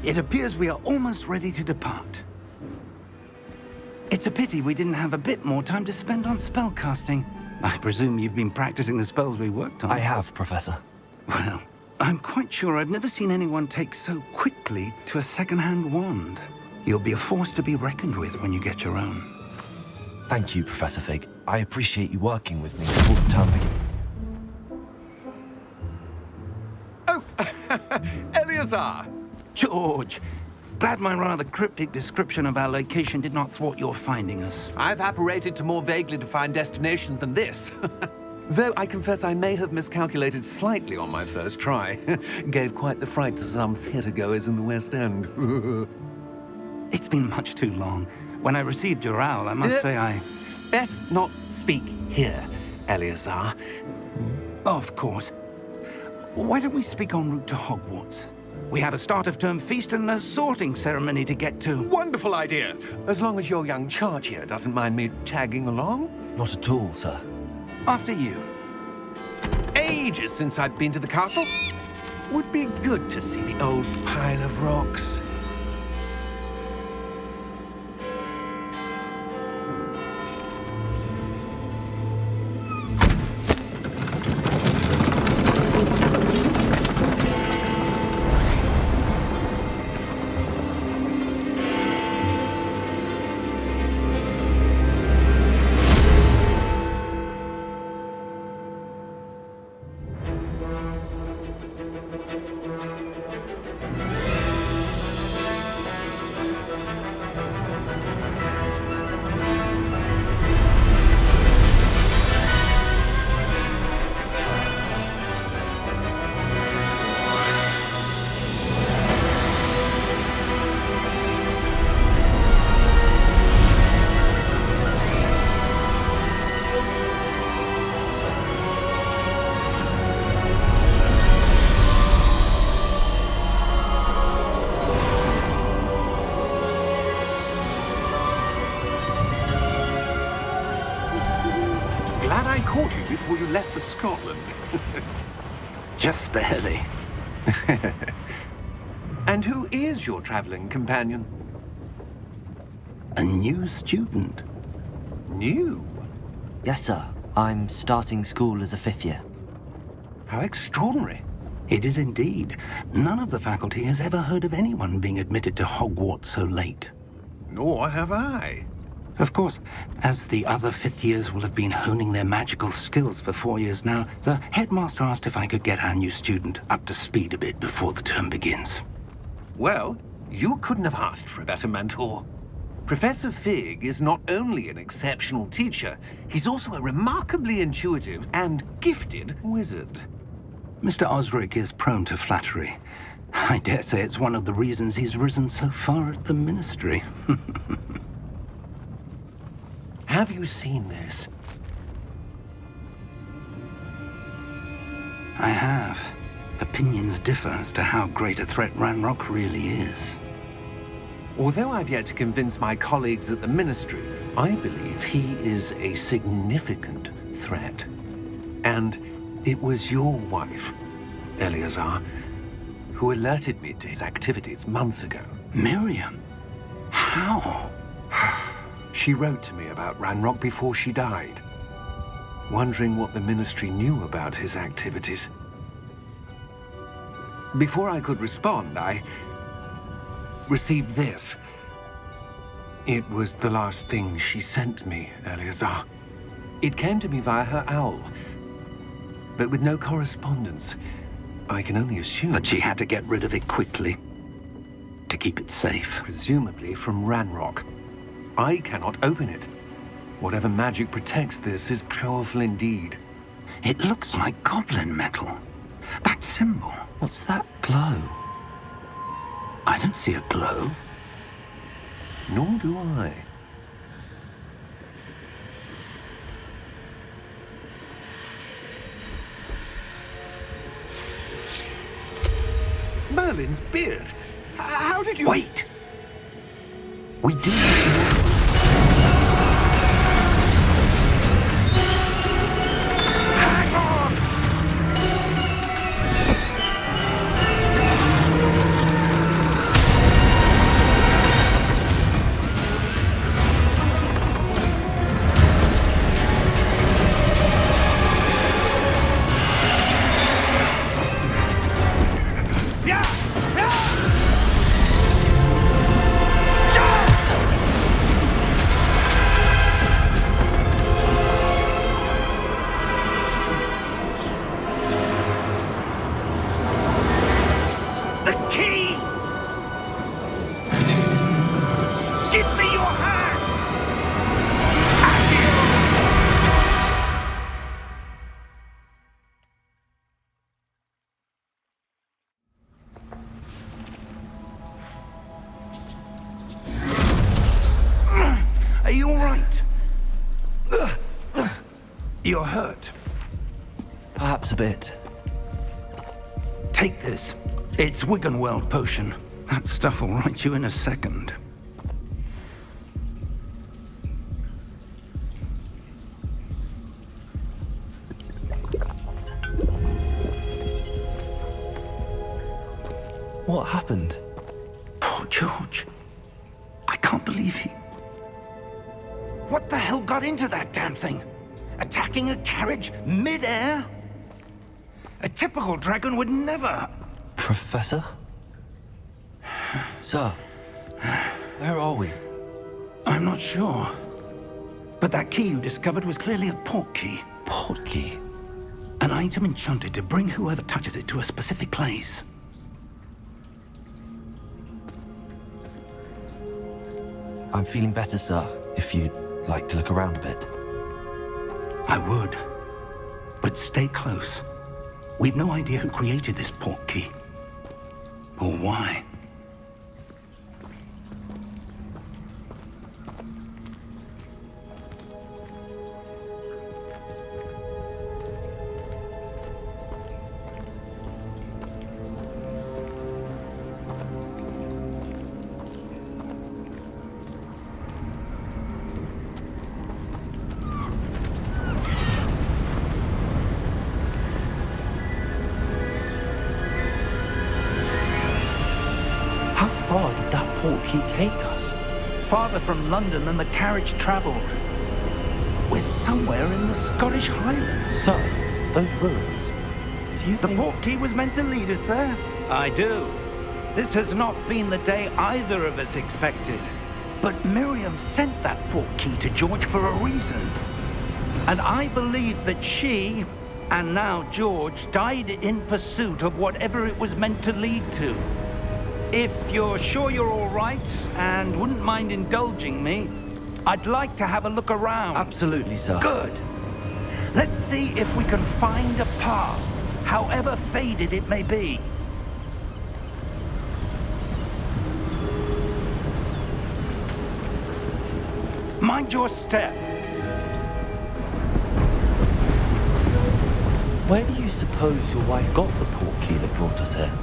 It appears we are almost ready to depart. It's a pity we didn't have a bit more time to spend on spellcasting. I presume you've been practicing the spells we worked on. I have, Professor. Well, I'm quite sure I've never seen anyone take so quickly to a second-hand wand. You'll be a force to be reckoned with when you get your own. Thank you, Professor Fig. I appreciate you working with me before the term begins. Oh, Eleazar! George, glad my rather cryptic description of our location did not thwart your finding us. I've apparated to more vaguely defined destinations than this. Though I confess I may have miscalculated slightly on my first try. Gave quite the fright to some theatre-goers in the West End. It's been much too long. When I received your owl, I must say I... Best not speak here, Eleazar. Of course. Why don't we speak en route to Hogwarts? We have a start-of-term feast and a sorting ceremony to get to. Wonderful idea! As long as your young charge here doesn't mind me tagging along. Not at all, sir. After you. Ages since I'd been to the castle. Would be good to see the old pile of rocks. Glad I caught you before you left for Scotland. Just barely. And who is your traveling companion? A new student. New? Yes, sir. I'm starting school as a 5th year. How extraordinary. It is indeed. None of the faculty has ever heard of anyone being admitted to Hogwarts so late. Nor have I. Of course, as the other 5th years will have been honing their magical skills for 4 years now, the headmaster asked if I could get our new student up to speed a bit before the term begins. Well, you couldn't have asked for a better mentor. Professor Fig is not only an exceptional teacher, he's also a remarkably intuitive and gifted wizard. Mr. Osric is prone to flattery. I dare say it's one of the reasons he's risen so far at the ministry. Have you seen this? I have. Opinions differ as to how great a threat Ranrock really is. Although I've yet to convince my colleagues at the Ministry, I believe he is a significant threat. And it was your wife, Eleazar, who alerted me to his activities months ago. Miriam? How? She wrote to me about Ranrock before she died, wondering what the Ministry knew about his activities. Before I could respond, I received this. It was the last thing she sent me, Eleazar. It came to me via her owl, but with no correspondence. I can only assume That she had to get rid of it quickly, to keep it safe. presumably from Ranrock. I cannot open it. Whatever magic protects this is powerful indeed. It looks like goblin metal. That symbol. What's that glow? I don't see a glow. Nor do I. Merlin's beard. How did you... Wait! We do... Hang on! You're hurt. Perhaps a bit. Take this. It's Wiggenweld potion. That stuff will right you in a second. What happened? Poor George. I can't believe he... What the hell got into that damn thing? Attacking a carriage mid-air? A typical dragon would never... Professor? Sir, where are we? I'm not sure. But that key you discovered was clearly a port key. Port key? An item enchanted to bring whoever touches it to a specific place. I'm feeling better, sir, if you'd like to look around a bit. I would. But stay close. We've no idea who created this port key. Or why. How far did that port key take us? Farther from London than the carriage travelled. We're somewhere in the Scottish Highlands. Sir, those ruins. Do you The think... port key was meant to lead us there? I do. This has not been the day either of us expected. But Miriam sent that port key to George for a reason. And I believe that she, and now George, died in pursuit of whatever it was meant to lead to. If you're sure you're all right and wouldn't mind indulging me, I'd like to have a look around. Absolutely, sir. Good. Let's see if we can find a path, however faded it may be. Mind your step. Where do you suppose your wife got the port key that brought us here?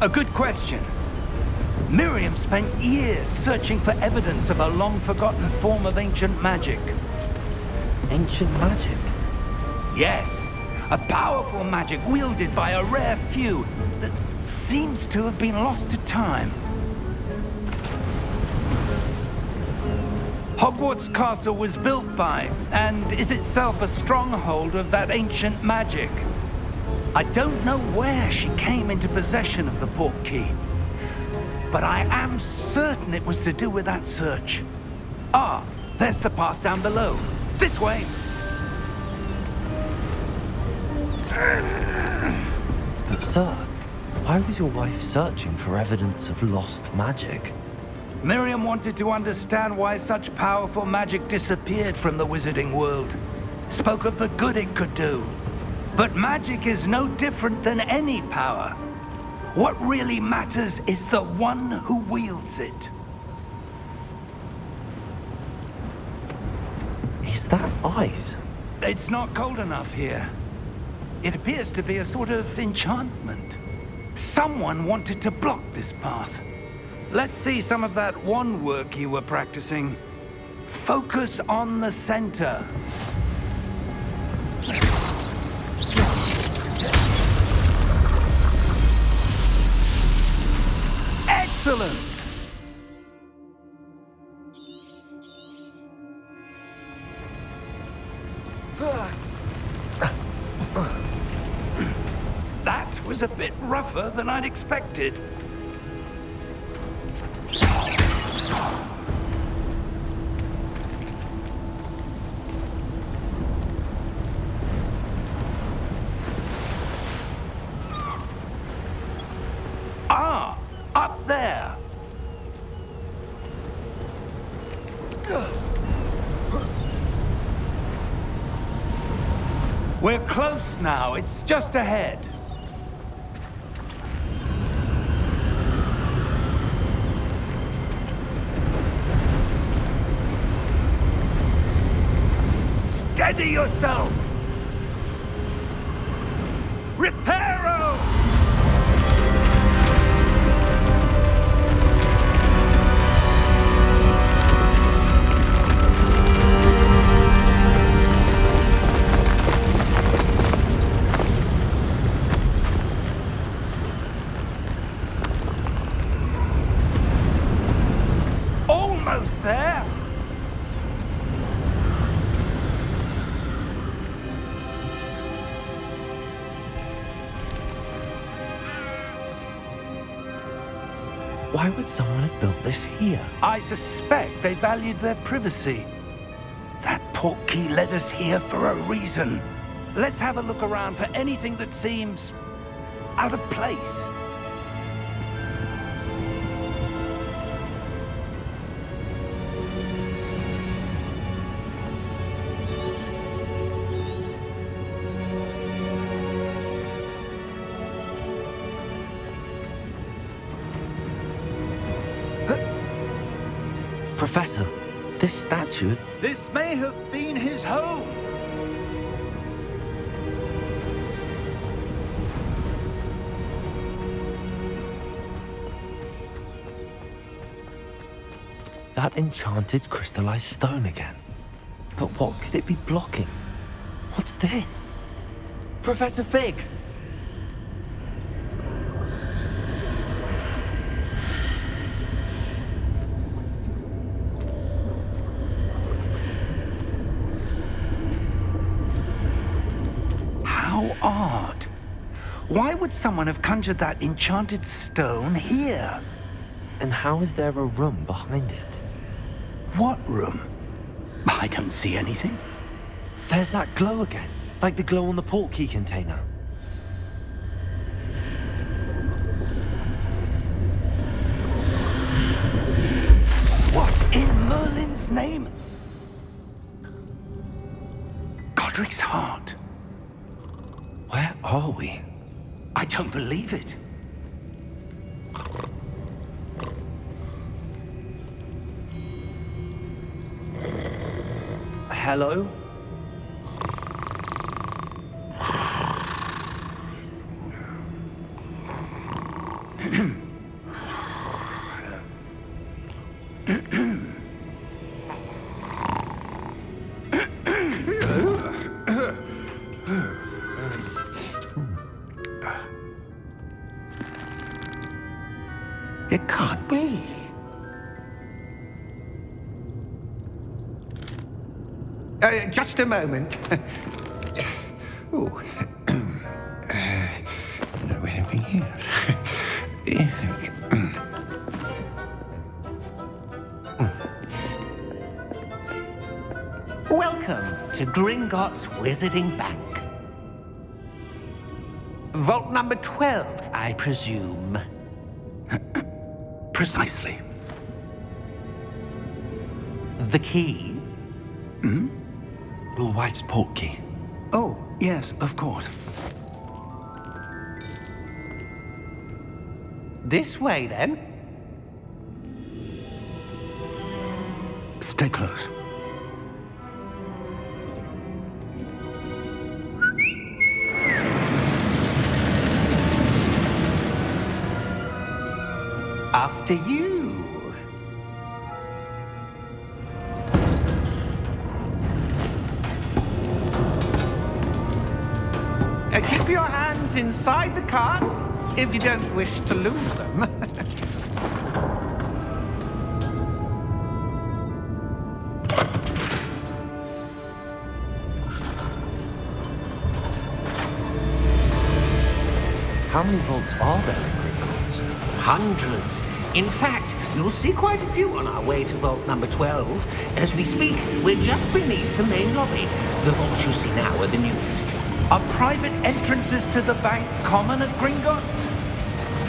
A good question. Miriam spent years searching for evidence of a long-forgotten form of ancient magic. Ancient magic? Yes, a powerful magic wielded by a rare few that seems to have been lost to time. Hogwarts Castle was built by, and is itself a stronghold of that ancient magic. I don't know where she came into possession of the port key, but I am certain it was to do with that search. Ah, there's the path down below. This way. But sir, why was your wife searching for evidence of lost magic? Miriam wanted to understand why such powerful magic disappeared from the wizarding world. Spoke of the good it could do. But magic is no different than any power. What really matters is the one who wields it. Is that ice? It's not cold enough here. It appears to be a sort of enchantment. Someone wanted to block this path. Let's see some of that wand work you were practicing. Focus on the center. Excellent! That was a bit rougher than I'd expected. Ah, up there. We're close now. It's just ahead. Steady yourself! almost there. Why would someone have built this here? I suspect they valued their privacy. That portkey led us here for a reason. Let's have a look around for anything that seems out of place. Professor, this statue... This may have been his home. That enchanted crystallized stone again. But what could it be blocking? What's this? Professor Fig! How odd. Why would someone have conjured that enchanted stone here? And how is there a room behind it? What room? I don't see anything. There's that glow again, like the glow on the portkey container. What in Merlin's name? Godric's heart. Where are we? I don't believe it. Hello? It can't be. Just a moment. Oh. Where are we here? Welcome to Gringotts Wizarding Bank. Vault number 12, I presume. Precisely. The key? Your wife's portkey. Oh, yes, of course. This way, then. Stay close. After you. Keep your hands inside the cart if you don't wish to lose them. How many vaults are there in Gringotts? Hundreds. In fact, you'll see quite a few on our way to vault number 12. As we speak, we're just beneath the main lobby. The vaults you see now are the newest. Are private entrances to the bank common at Gringotts?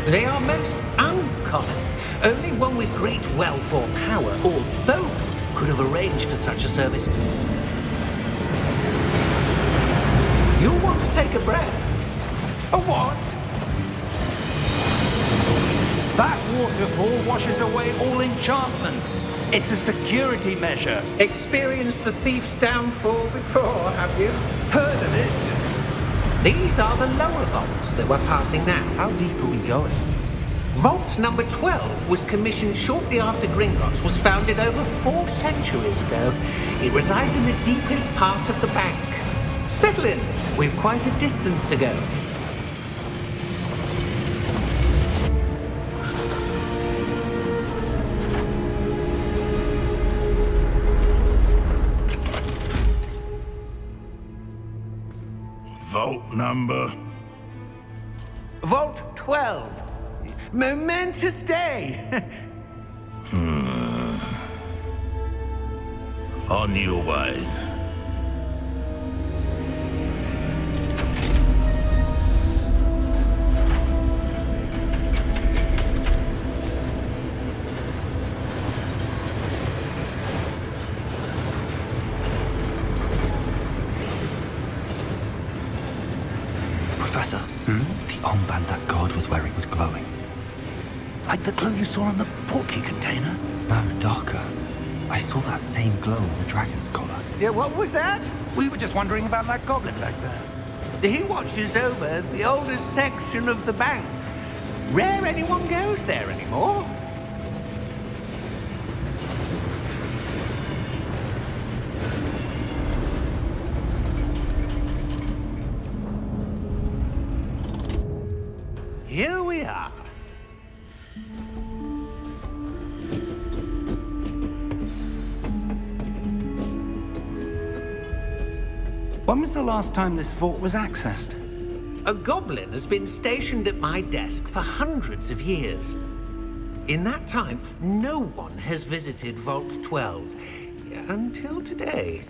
They are most uncommon. Only one with great wealth or power, or both, could have arranged for such a service. You'll want to take a breath. A what? That waterfall washes away all enchantments. It's a security measure. Experienced the thief's downfall before, have you? Heard of it? These are the lower vaults that we're passing now. How deep are we going? Vault number 12 was commissioned shortly after Gringotts was founded over 4 centuries ago. It resides in the deepest part of the bank. Settle in. We've quite a distance to go. number? Vault 12. Momentous day. On your way. Professor, the armband that guard was wearing was glowing. Like the glow you saw on the portkey container? No, darker. I saw that same glow on the dragon's collar. Yeah, what was that? We were just wondering about that goblin back there. He watches over the oldest section of the bank. Rare anyone goes there anymore. Here we are. When was the last time this vault was accessed? A goblin has been stationed at my desk for hundreds of years. In that time, no one has visited Vault 12 until today.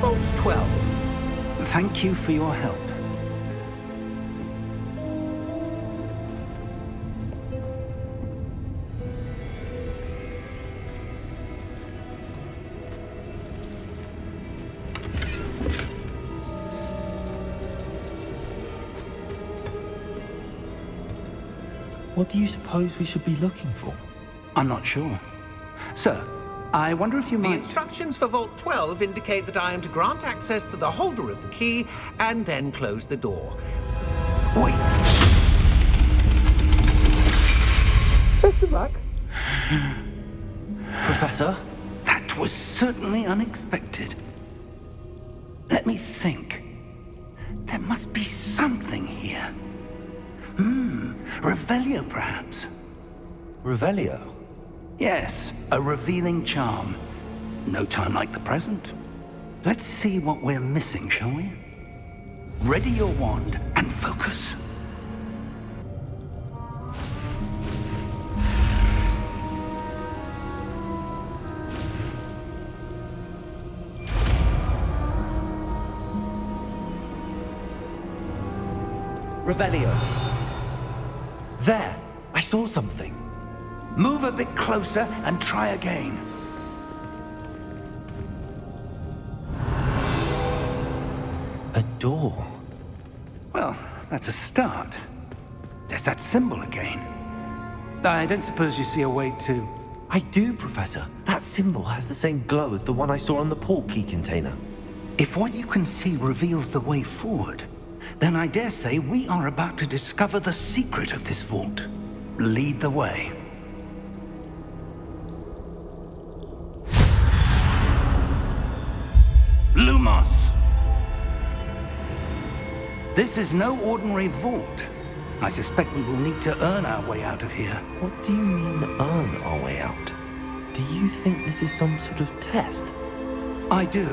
Vault 12. Thank you for your help. What do you suppose we should be looking for? I'm not sure. Sir, I wonder if you The might... instructions for Vault 12 indicate that I am to grant access to the holder of the key and then close the door. Wait! Best of luck. Professor? That was certainly unexpected. Let me think. There must be something here. Revelio, perhaps? Revelio? Yes, a revealing charm. No time like the present. Let's see what we're missing, shall we? Ready your wand and focus. Revelio. There! I saw something. Move a bit closer and try again. A door. Well, that's a start. There's that symbol again. I don't suppose you see a way to... I do, Professor. That symbol has the same glow as the one I saw on the portkey container. If what you can see reveals the way forward, then I dare say we are about to discover the secret of this vault. Lead the way. Lumos! This is no ordinary vault. I suspect we will need to earn our way out of here. What do you mean, earn our way out? Do you think this is some sort of test? I do.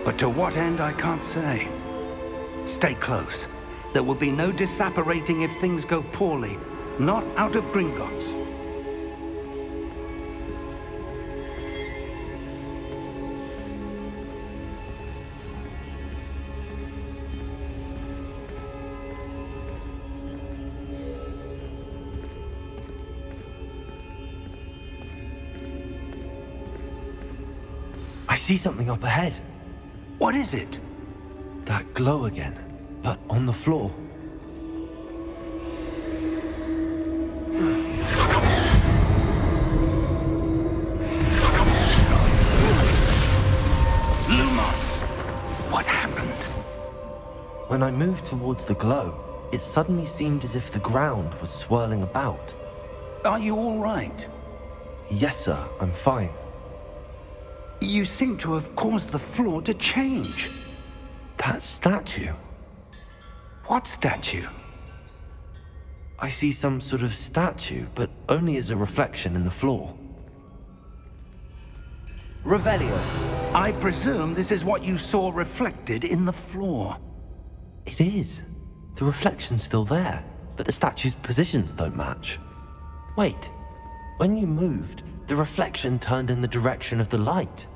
But to what end, I can't say. Stay close. There will be no disapparating if things go poorly. Not out of Gringotts. I see something up ahead. What is it? That glow again, but on the floor. Lumos! What happened? When I moved towards the glow, it suddenly seemed as if the ground was swirling about. Are you all right? Yes, sir, I'm fine. You seem to have caused the floor to change. That statue. What statue? I see some sort of statue, but only as a reflection in the floor. Revelio, I presume this is what you saw reflected in the floor. It is. The reflection's still there, but the statue's positions don't match. Wait, when you moved, the reflection turned in the direction of the light.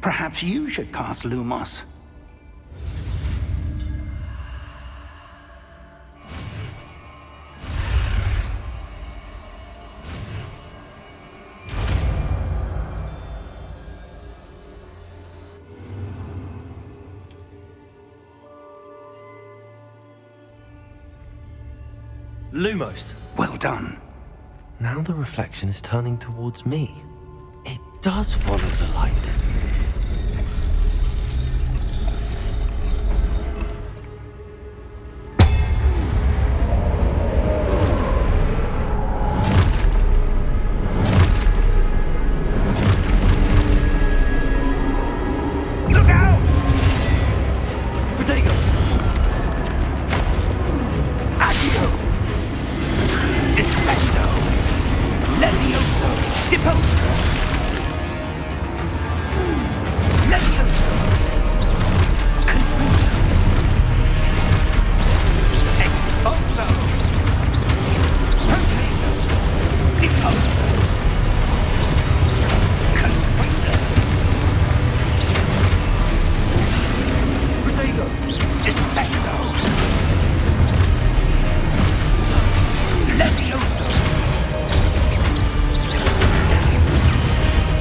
Perhaps you should cast Lumos. Lumos. Well done. Now the reflection is turning towards me. It does follow the light. Look out! Protego! Accio! Descendo! Levioso! Deposo! Levioso! Confuso! Exposo! Protego! Deposo! Confuso! Protego! Descendo! Levioso!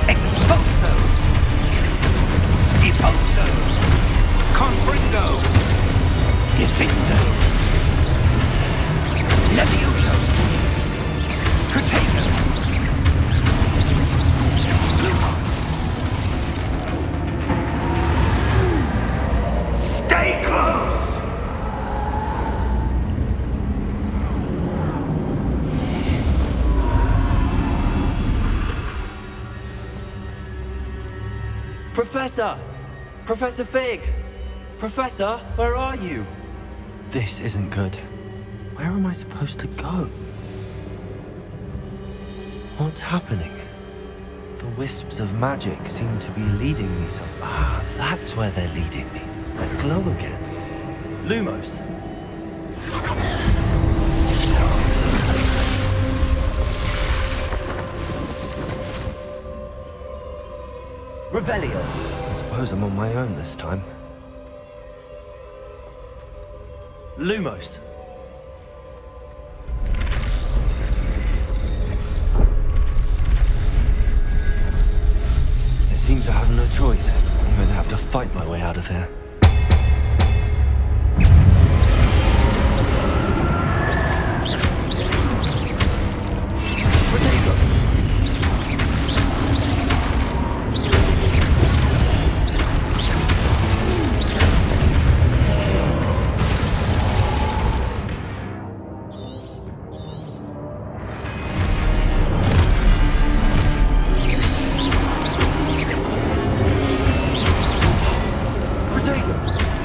Exposo! Deposo! Confringo! Defendo! Levioso! Protego! Stay close! Professor! Professor Fig! Professor, where are you? This isn't good. Where am I supposed to go? What's happening? The wisps of magic seem to be leading me that's where they're leading me. That glow again. Lumos. Revelio! I suppose I'm on my own this time. Lumos. It seems I have no choice. I'm going to have to fight my way out of here.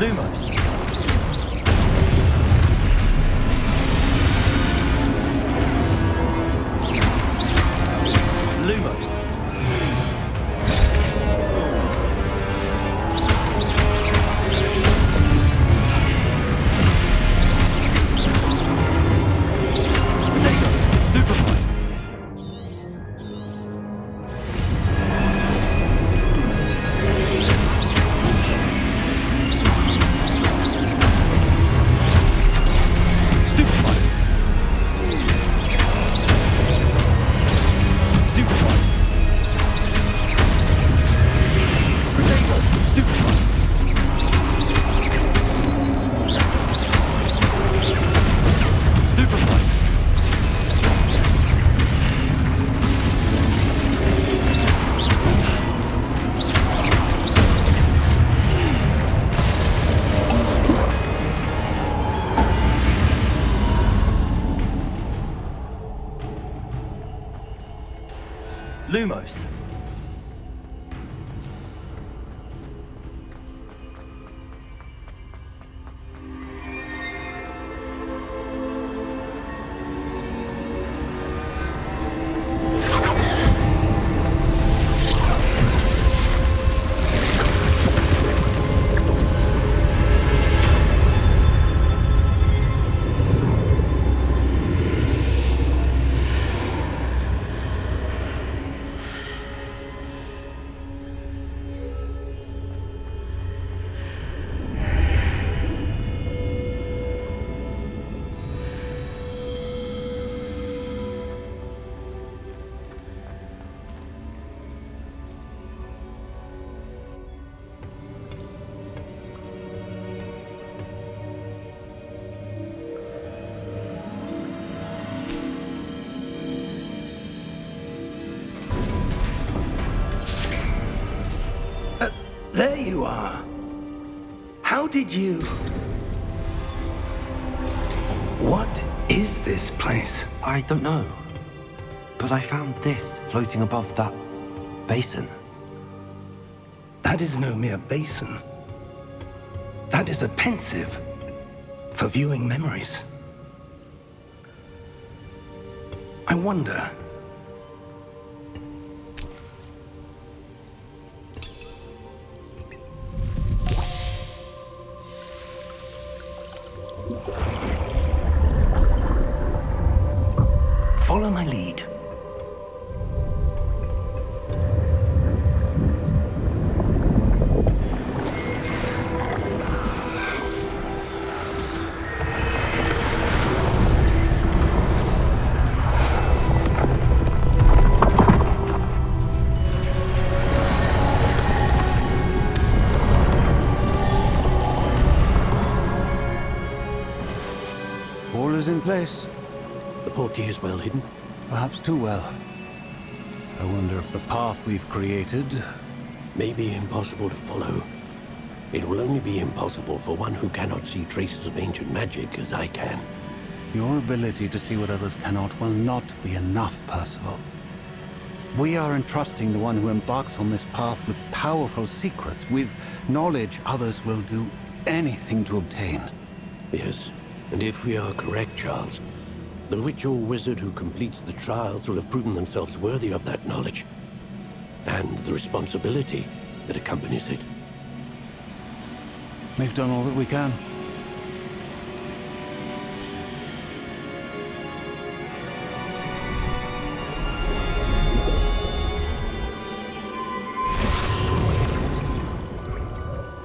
Lumos. Lumos. Lumos. There you are. How did you... What is this place? I don't know. But I found this floating above that basin. That is no mere basin. That is a pensive for viewing memories. I wonder... Follow my lead. All is in place. The portkey is well hidden. Perhaps too well. I wonder if the path we've created... May be impossible to follow. It will only be impossible for one who cannot see traces of ancient magic as I can. Your ability to see what others cannot will not be enough, Percival. We are entrusting the one who embarks on this path with powerful secrets, with knowledge others will do anything to obtain. Yes, and if we are correct, Charles, the witch or wizard who completes the trials will have proven themselves worthy of that knowledge, and the responsibility that accompanies it. We've done all that we can.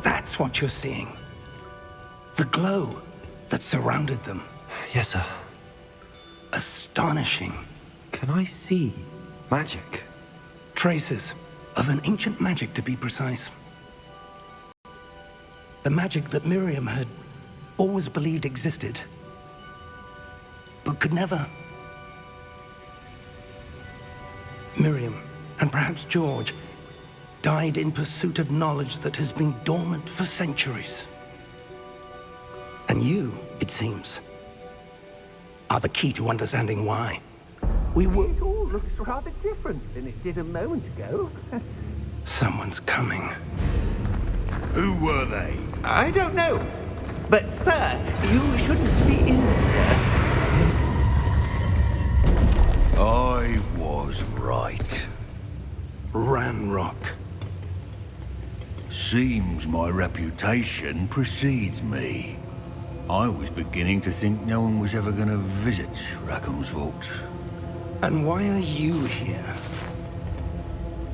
That's what you're seeing. The glow that surrounded them. Yes, sir. Astonishing. Can I see magic? Traces of an ancient magic, to be precise. The magic that Miriam had always believed existed, but could never. Miriam, and perhaps George, died in pursuit of knowledge that has been dormant for centuries. And you, it seems, are the key to understanding why. We were... It all looks rather different than it did a moment ago. Someone's coming. Who were they? I don't know. But, sir, you shouldn't be in here. I was right. Ranrock. Seems my reputation precedes me. I was beginning to think no one was ever going to visit Rackham's vault. And why are you here?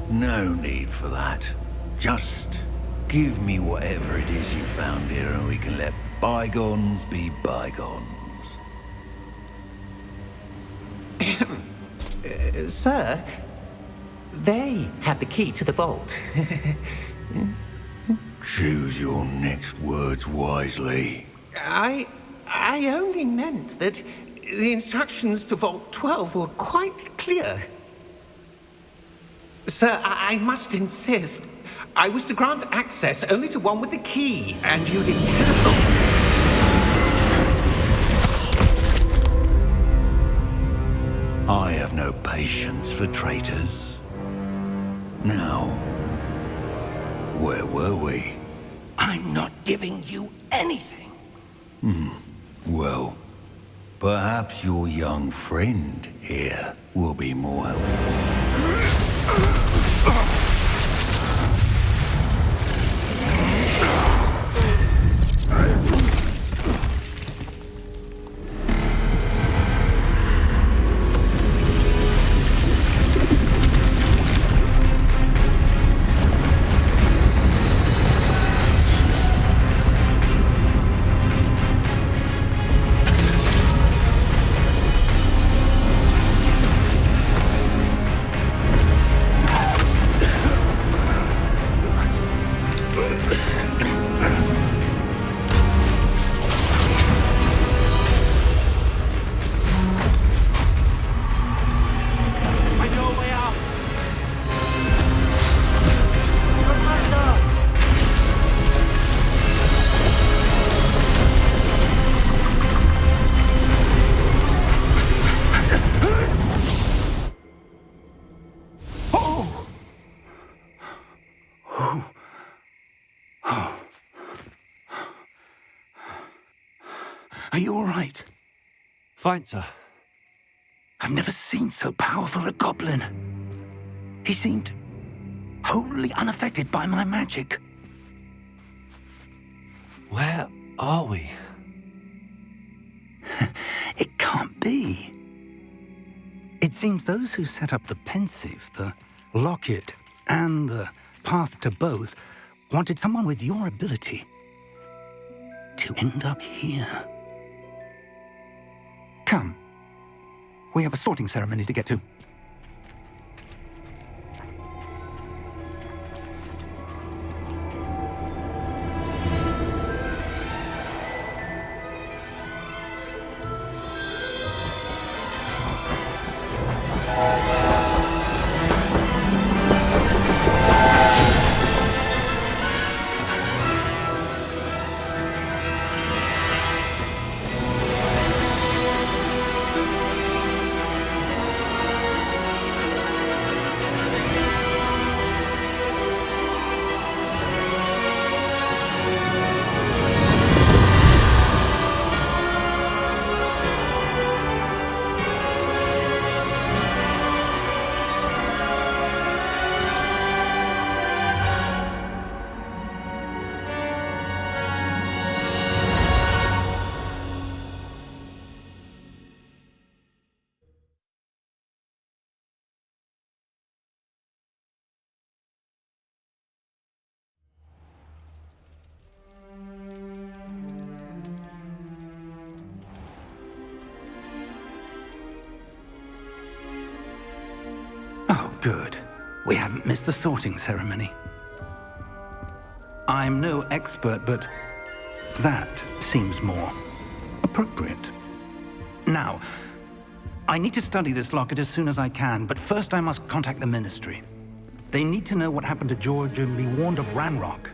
No need for that. Just give me whatever it is you found here and we can let bygones be bygones. Sir, they have the key to the vault. Choose your next words wisely. I only meant that the instructions to Vault 12 were quite clear. Sir, I must insist. I was to grant access only to one with the key, and you didn't have... I have no patience for traitors. Now, where were we? I'm not giving you anything. Well, perhaps your young friend here will be more helpful. Are you all right? Fine, sir. I've never seen so powerful a goblin. He seemed wholly unaffected by my magic. Where are we? It can't be. It seems those who set up the pensive, the locket, and the path to both wanted someone with your ability to end up here. Come. We have a sorting ceremony to get to. Oh, good. We haven't missed the sorting ceremony. I'm no expert, but that seems more appropriate. Now, I need to study this locket as soon as I can, but first I must contact the Ministry. They need to know what happened to George and be warned of Ranrock.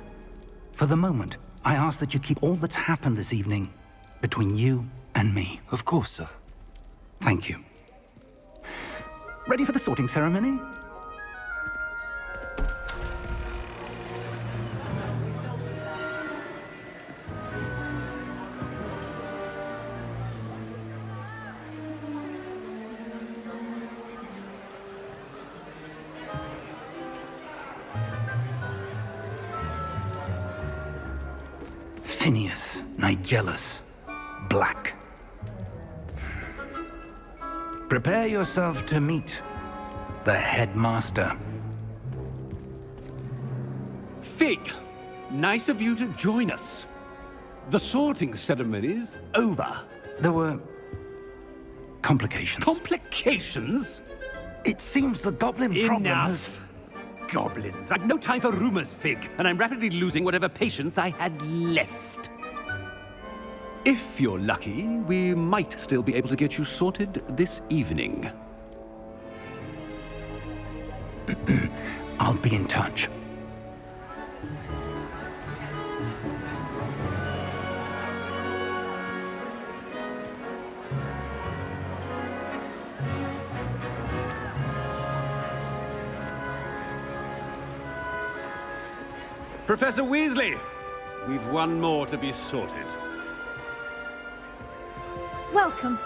For the moment, I ask that you keep all that's happened this evening between you and me. Of course, sir. Thank you. Ready for the sorting ceremony? Phineas, Nigellus, Black. Prepare yourself to meet the headmaster. Fig, nice of you to join us. The sorting ceremony's over. There were complications. Complications? It seems the goblin problem has... Enough. Goblins. I've no time for rumors, Fig, and I'm rapidly losing whatever patience I had left. If you're lucky, we might still be able to get you sorted this evening. I'll be in touch. Professor Weasley, we've one more to be sorted. Welcome.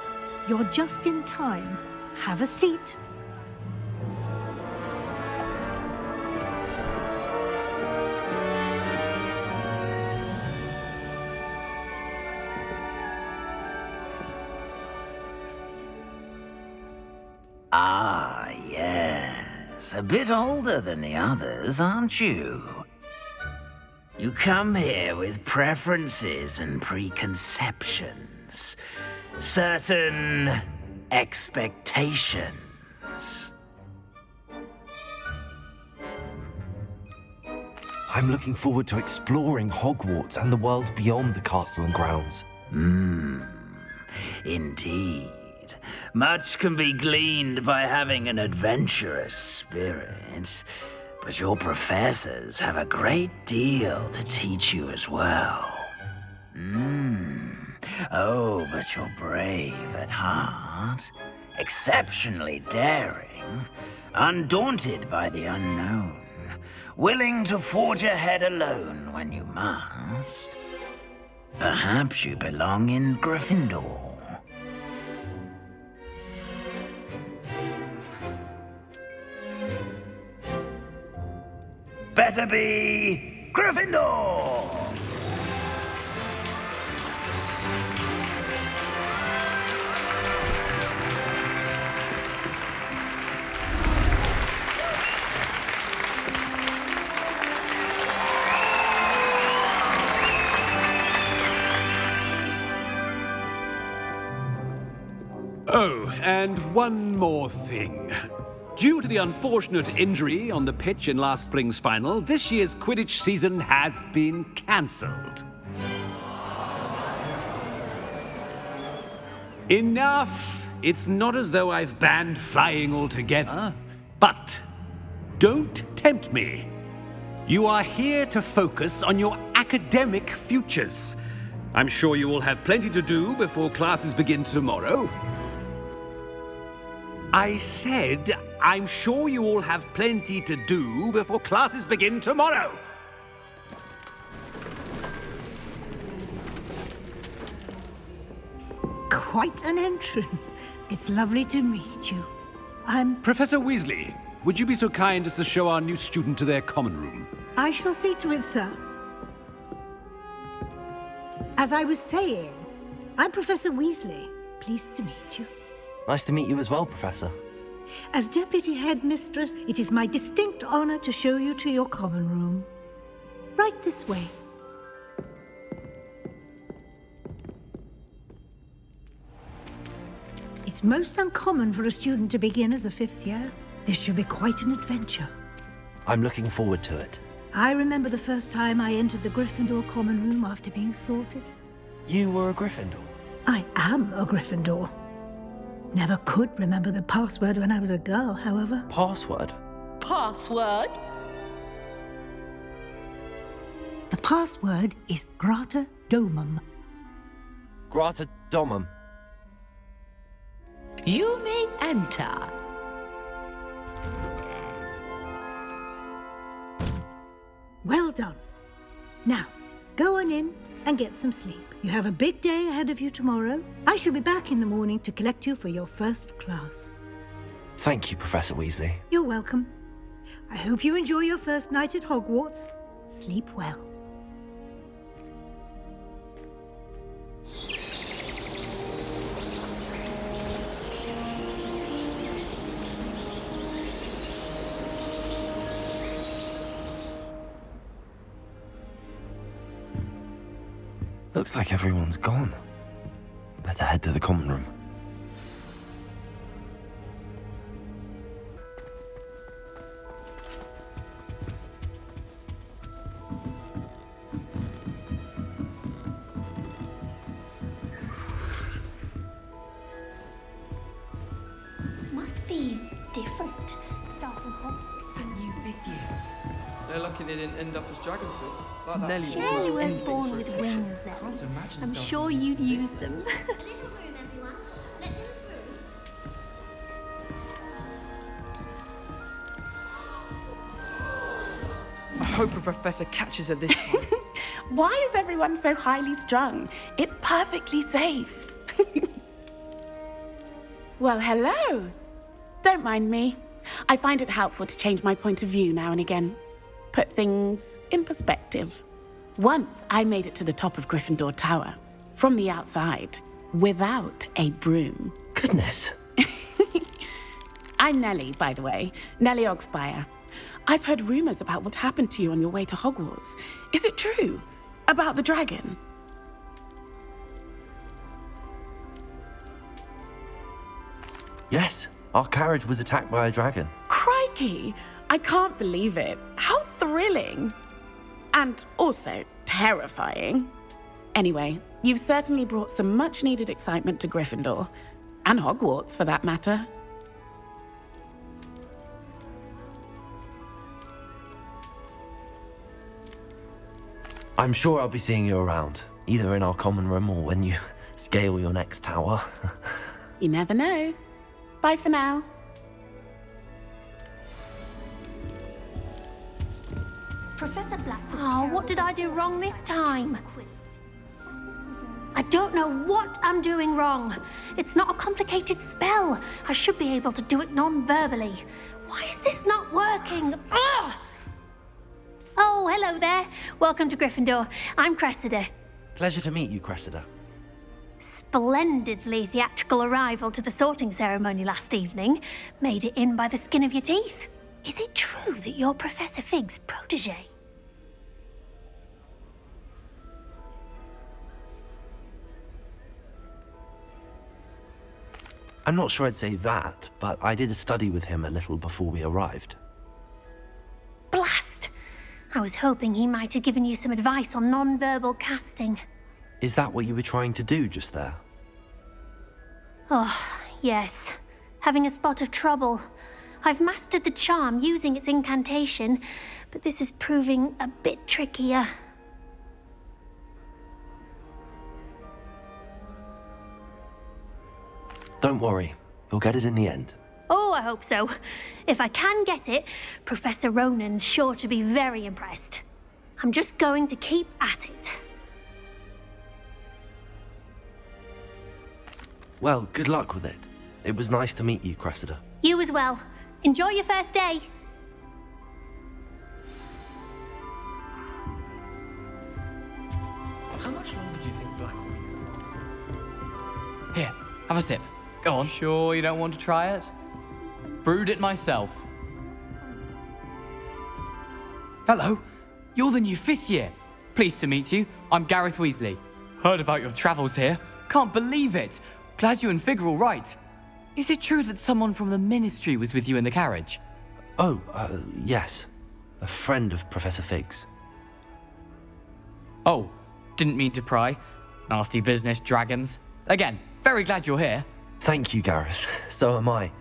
You're just in time. Have a seat. Ah, yes. A bit older than the others, aren't you? You come here with preferences and preconceptions. Certain expectations. I'm looking forward to exploring Hogwarts and the world beyond the castle and grounds. Indeed. Much can be gleaned by having an adventurous spirit, but your professors have a great deal to teach you as well. Oh, but you're brave at heart, exceptionally daring, undaunted by the unknown. willing to forge ahead alone when you must. Perhaps you belong in Gryffindor. Better be Gryffindor! Oh, and one more thing. Due to the unfortunate injury on the pitch in last spring's final, this year's Quidditch season has been cancelled. Enough! It's not as though I've banned flying altogether, but don't tempt me. You are here to focus on your academic futures. I'm sure you will have plenty to do before classes begin tomorrow. I said, I'm sure you all have plenty to do before classes begin tomorrow. Quite an entrance. It's lovely to meet you. Professor Weasley, would you be so kind as to show our new student to their common room? I shall see to it, sir. As I was saying, I'm Professor Weasley. Pleased to meet you. Nice to meet you as well, Professor. As Deputy Headmistress, it is my distinct honor to show you to your common room. Right this way. It's most uncommon for a student to begin as a fifth year. This should be quite an adventure. I'm looking forward to it. I remember the first time I entered the Gryffindor common room after being sorted. You were a Gryffindor? I am a Gryffindor. Never could remember the password when I was a girl, however. Password? Password? The password is Grata Domum. Grata Domum. You may enter. Well done. Now, go on in and get some sleep. You have a big day ahead of you tomorrow. I shall be back in the morning to collect you for your first class. Thank you, Professor Weasley. You're welcome. I hope you enjoy your first night at Hogwarts. Sleep well. Looks like everyone's gone. Better head to the common room. Must be different. Starting Is that new fifth year? They're lucky they didn't end up as dragon fruit. Like that. Surely you weren't born with wings, Nelly. I'm sure you'd use them. A little room, everyone. Let them through. I hope a professor catches her this time. Why is everyone so highly strung? It's perfectly safe. Well, hello. Don't mind me. I find it helpful to change my point of view now and again. Put things in perspective. Once I made it to the top of Gryffindor Tower, from the outside, without a broom. Goodness. I'm Nellie, by the way. Nellie Ogspire. I've heard rumors about what happened to you on your way to Hogwarts. Is it true? About the dragon? Yes, our carriage was attacked by a dragon. Crikey! I can't believe it. How thrilling! And also terrifying. Anyway, you've certainly brought some much-needed excitement to Gryffindor. And Hogwarts, for that matter. I'm sure I'll be seeing you around, either in our common room or when you scale your next tower. You never know. Bye for now. Oh, what did I do wrong this time? I don't know what I'm doing wrong. It's not a complicated spell. I should be able to do it non-verbally. Why is this not working? Ugh! Oh, hello there. Welcome to Gryffindor. I'm Cressida. Pleasure to meet you, Cressida. Splendidly theatrical arrival to the sorting ceremony last evening. Made it in by the skin of your teeth. Is it true that you're Professor Fig's protege? I'm not sure I'd say that, but I did study with him a little before we arrived. Blast! I was hoping he might have given you some advice on non-verbal casting. Is that what you were trying to do just there? Oh, yes. Having a spot of trouble. I've mastered the charm using its incantation, but this is proving a bit trickier. Don't worry, you'll get it in the end. Oh, I hope so. If I can get it, Professor Ronan's sure to be very impressed. I'm just going to keep at it. Well, good luck with it. It was nice to meet you, Cressida. You as well. Enjoy your first day. How much longer do you think Black will be? Here, have a sip. Go on. Sure you don't want to try it? Brewed it myself. Hello, you're the new 5th year. Pleased to meet you. I'm Gareth Weasley. Heard about your travels here. Can't believe it. Glad you and Fig are all right. Is it true that someone from the Ministry was with you in the carriage? Oh, yes. A friend of Professor Fig's. Oh, didn't mean to pry. Nasty business, dragons. Again, very glad you're here. Thank you, Gareth. So am I.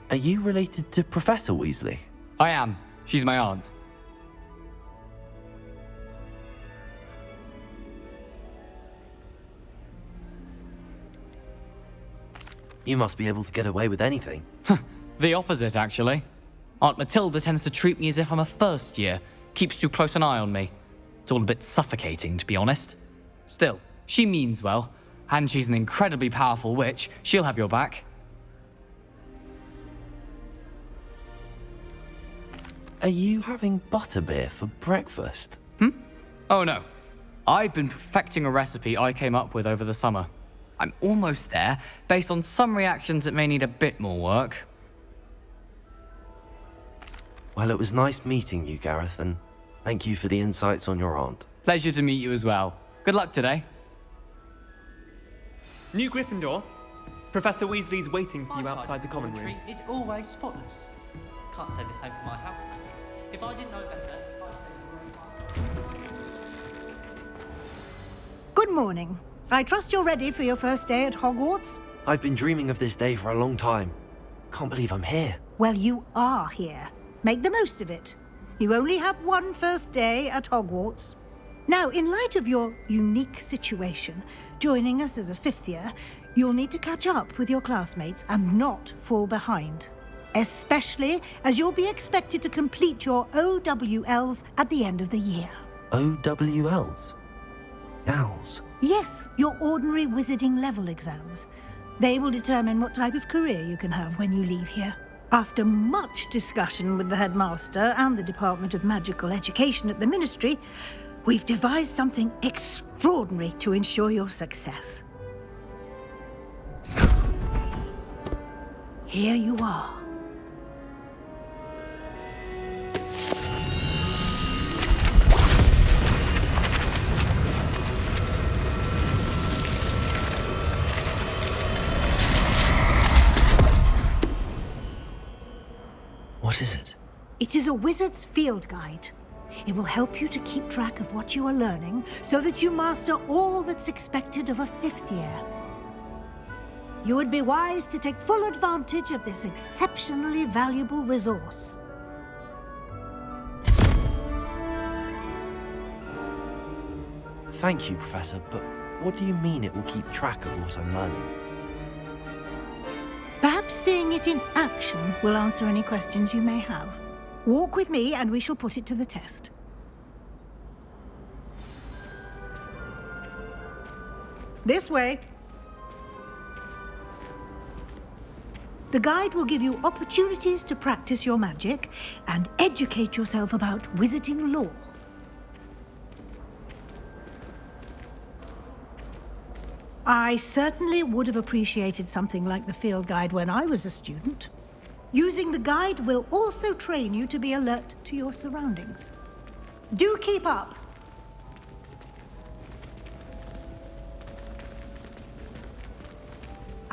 Are you related to Professor Weasley? I am. She's my aunt. You must be able to get away with anything. The opposite, actually. Aunt Matilda tends to treat me as if I'm a first year. Keeps too close an eye on me. It's all a bit suffocating, to be honest. Still, she means well. And she's an incredibly powerful witch. She'll have your back. Are you having butterbeer for breakfast? Oh no. I've been perfecting a recipe I came up with over the summer. I'm almost there. Based on some reactions, it may need a bit more work. Well, it was nice meeting you, Gareth, and thank you for the insights on your aunt. Pleasure to meet you as well. Good luck today. New Gryffindor. Professor Weasley's waiting for you outside the common room. Is always spotless. Can't say the same for my housemates. If I didn't know better, Good morning. I trust you're ready for your first day at Hogwarts? I've been dreaming of this day for a long time. Can't believe I'm here. Well, you are here. Make the most of it. You only have one first day at Hogwarts. Now, in light of your unique situation, joining us as a 5th year, you'll need to catch up with your classmates and not fall behind. Especially as you'll be expected to complete your OWLs at the end of the year. OWLs? Owls? Yes, your ordinary wizarding level exams. They will determine what type of career you can have when you leave here. After much discussion with the headmaster and the Department of Magical Education at the Ministry, we've devised something extraordinary to ensure your success. Here you are. What is it? It is a wizard's field guide. It will help you to keep track of what you are learning so that you master all that's expected of a 5th year. You would be wise to take full advantage of this exceptionally valuable resource. Thank you, Professor, but what do you mean it will keep track of what I'm learning? Perhaps seeing it in action will answer any questions you may have. Walk with me and we shall put it to the test. This way. The guide will give you opportunities to practice your magic and educate yourself about wizarding lore. I certainly would have appreciated something like the field guide when I was a student. Using the guide will also train you to be alert to your surroundings. Do keep up!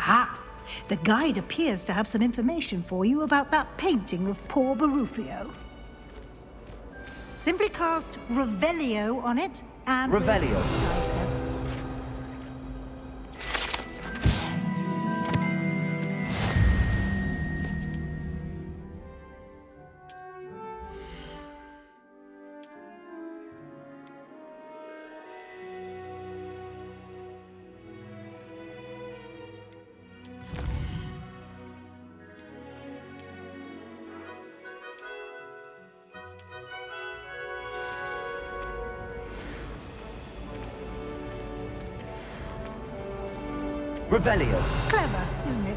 Ah, the guide appears to have some information for you about that painting of poor Barufio. Simply cast Revelio on it and... Revelio. Revelio. Clever, isn't it?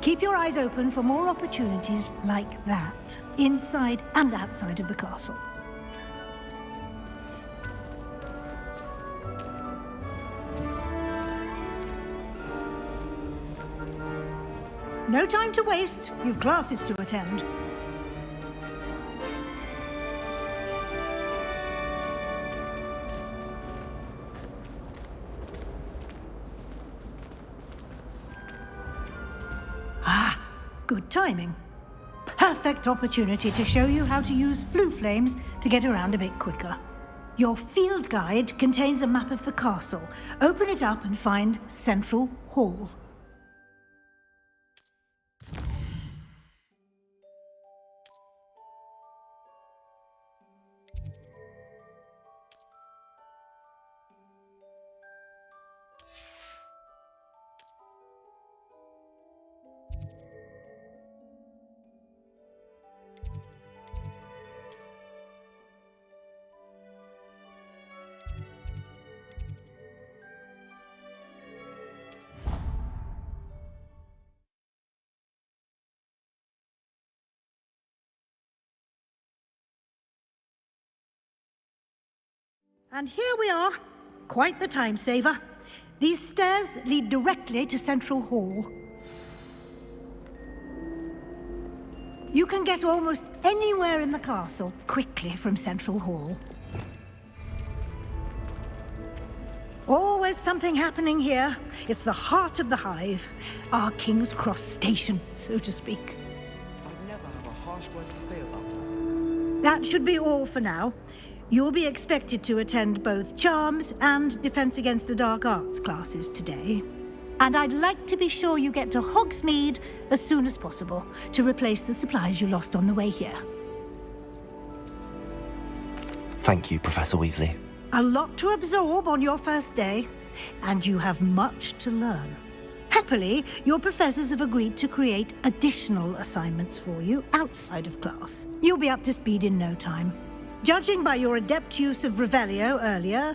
Keep your eyes open for more opportunities like that, inside and outside of the castle. No time to waste. You've classes to attend. Good timing. Perfect opportunity to show you how to use flue flames to get around a bit quicker. Your field guide contains a map of the castle. Open it up and find Central Hall. And here we are. Quite the time saver. These stairs lead directly to Central Hall. You can get almost anywhere in the castle quickly from Central Hall. Always something happening here. It's the heart of the Hive, our King's Cross station, so to speak. I'd never have a harsh word to say about that. That should be all for now. You'll be expected to attend both Charms and Defense Against the Dark Arts classes today. And I'd like to be sure you get to Hogsmeade as soon as possible to replace the supplies you lost on the way here. Thank you, Professor Weasley. A lot to absorb on your first day, and you have much to learn. Happily, your professors have agreed to create additional assignments for you outside of class. You'll be up to speed in no time. Judging by your adept use of Revelio earlier,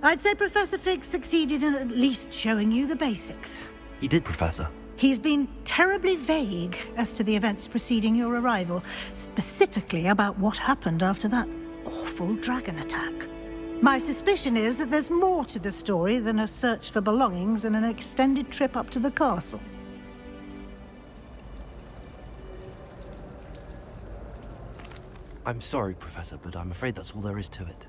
I'd say Professor Fig succeeded in at least showing you the basics. He did, Professor. He's been terribly vague as to the events preceding your arrival, specifically about what happened after that awful dragon attack. My suspicion is that there's more to the story than a search for belongings and an extended trip up to the castle. I'm sorry, Professor, but I'm afraid that's all there is to it.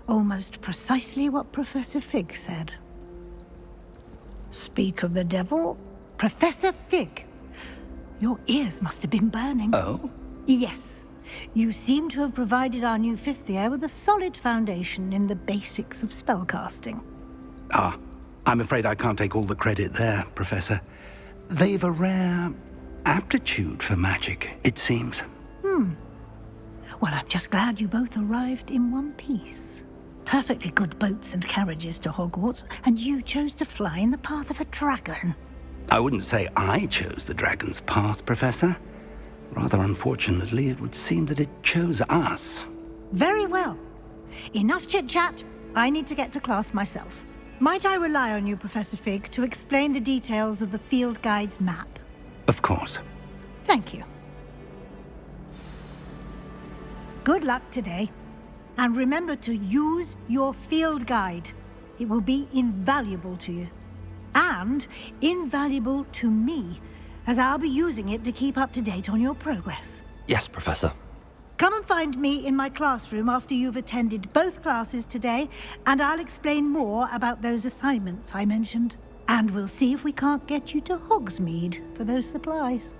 Almost precisely what Professor Fig said. Speak of the devil, Professor Fig. Your ears must have been burning. Oh? Yes. You seem to have provided our new fifth year with a solid foundation in the basics of spellcasting. Ah, I'm afraid I can't take all the credit there, Professor. They've a rare aptitude for magic, it seems. Well, I'm just glad you both arrived in one piece. Perfectly good boats and carriages to Hogwarts, and you chose to fly in the path of a dragon. I wouldn't say I chose the dragon's path, Professor. Rather unfortunately, it would seem that it chose us. Very well. Enough chit-chat. I need to get to class myself. Might I rely on you, Professor Fig, to explain the details of the field guide's map? Of course. Thank you. Good luck today. And remember to use your field guide. It will be invaluable to you. And invaluable to me, as I'll be using it to keep up to date on your progress. Yes, Professor. Come and find me in my classroom after you've attended both classes today, and I'll explain more about those assignments I mentioned. And we'll see if we can't get you to Hogsmeade for those supplies.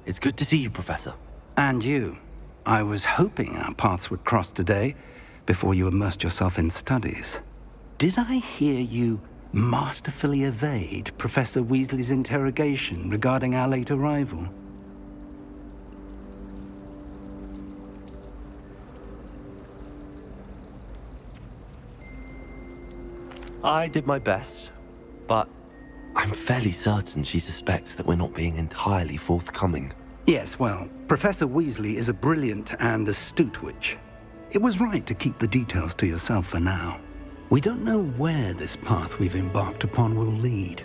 It's good to see you, Professor. And you. I was hoping our paths would cross today, before you immersed yourself in studies. Did I hear you masterfully evade Professor Weasley's interrogation regarding our late arrival? I did my best, but I'm fairly certain she suspects that we're not being entirely forthcoming. Yes, well, Professor Weasley is a brilliant and astute witch. It was right to keep the details to yourself for now. We don't know where this path we've embarked upon will lead.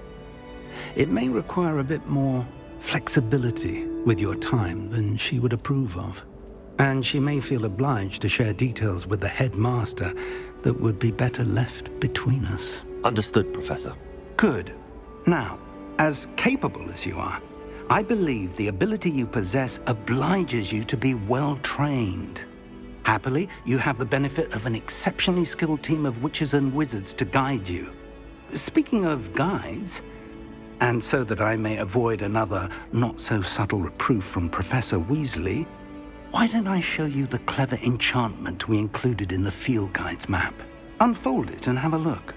It may require a bit more flexibility with your time than she would approve of. And she may feel obliged to share details with the headmaster that would be better left between us. Understood, Professor. Good. Now, as capable as you are, I believe the ability you possess obliges you to be well trained. Happily, you have the benefit of an exceptionally skilled team of witches and wizards to guide you. Speaking of guides, and so that I may avoid another not-so-subtle reproof from Professor Weasley, why don't I show you the clever enchantment we included in the field guide's map? Unfold it and have a look.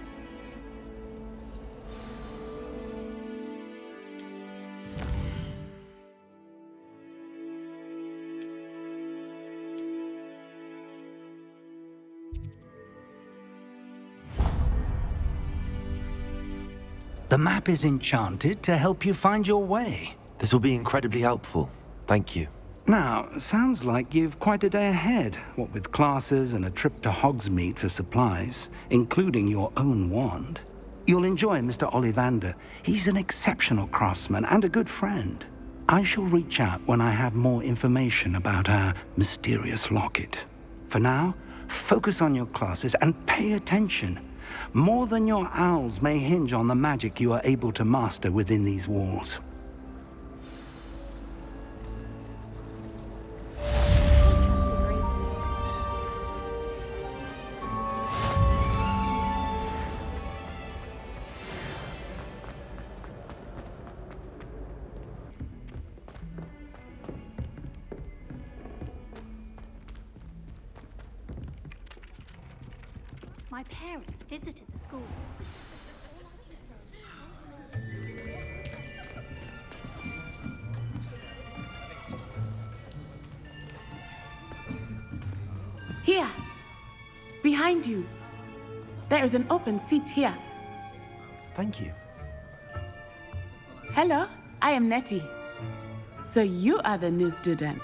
The map is enchanted to help you find your way. This will be incredibly helpful. Thank you. Now, sounds like you've quite a day ahead, what with classes and a trip to Hogsmeade for supplies, including your own wand. You'll enjoy Mr. Ollivander. He's an exceptional craftsman and a good friend. I shall reach out when I have more information about our mysterious locket. For now, focus on your classes and pay attention. More than your owls may hinge on the magic you are able to master within these walls. My parents visited the school. Here, behind you. There is an open seat here. Thank you. Hello, I am Nettie. So you are the new student.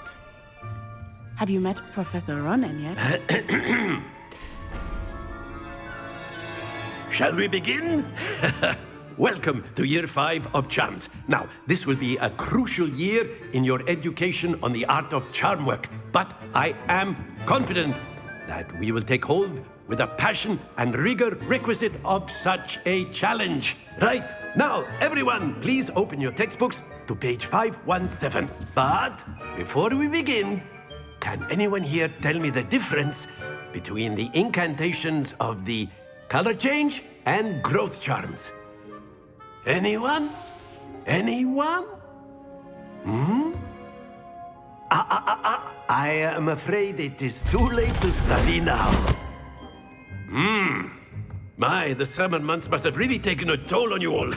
Have you met Professor Ronan yet? Shall we begin? Welcome to Year 5 of Charms. Now, this will be a crucial year in your education on the art of charm work, but I am confident that we will take hold with the passion and rigor requisite of such a challenge. Right, now, everyone, please open your textbooks to page 517. But before we begin, can anyone here tell me the difference between the incantations of the color change and growth charms? Anyone? Anyone? I am afraid it is too late to study now. My, the summer months must have really taken a toll on you all.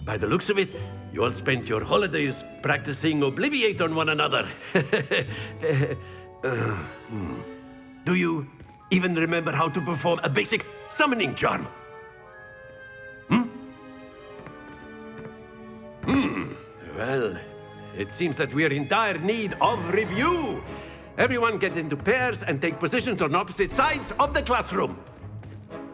By the looks of it, you all spent your holidays practicing Obliviate on one another. Do you even remember how to perform a basic summoning charm? Well, it seems that we are in dire need of review. Everyone get into pairs and take positions on opposite sides of the classroom.